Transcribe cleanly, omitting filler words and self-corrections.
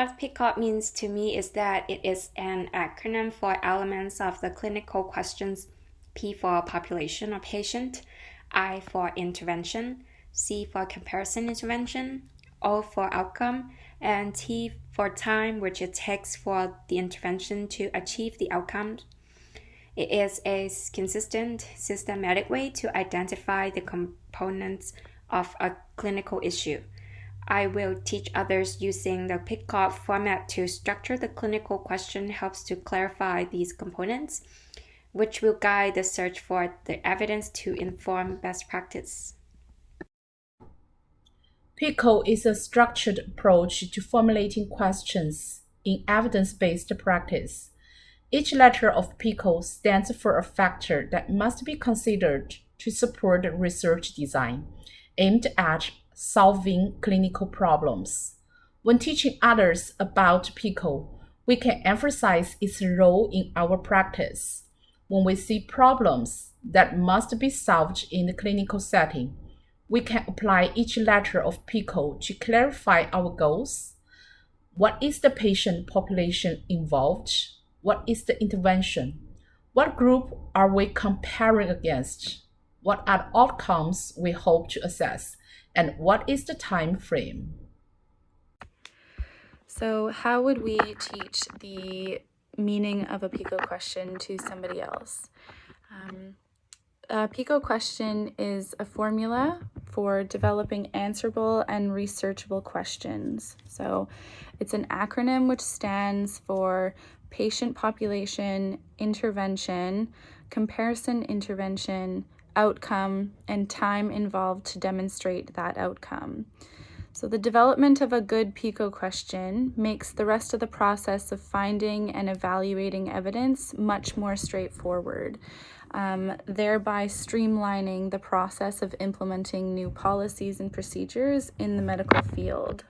what Picot means to me is that it is an acronym for elements of the clinical questions: P for population or patient, I for intervention, C for comparison intervention, O for outcome, and T for time, which it takes for the intervention to achieve the outcome. It is a consistent, systematic way to identify the components of a clinical issue. I will teach others using the Picot format to structure the clinical question helps to clarify these components, which will guide the search for the evidence to inform best practice. Picot is a structured approach to formulating questions in evidence-based practice. Each letter of Picot stands for a factor that must be considered to support research design aimed at solving clinical problems. When teaching others about Picot, we can emphasize its role in our practice. When we see problems that must be solved in the clinical setting, we can apply each letter of Picot to clarify our goals. What is the patient population involved? What is the intervention? What group are we comparing against? What are the outcomes we hope to assess? And what is the time frame? So how would we teach the meaning of a Picot question to somebody else? A Picot question is a formula for developing answerable and researchable questions. So it's an acronym which stands for patient population, intervention, comparison intervention, outcome, and time involved to demonstrate that outcome. So the development of a good Picot question makes the rest of the process of finding and evaluating evidence much more straightforward, thereby streamlining the process of implementing new policies and procedures in the medical field.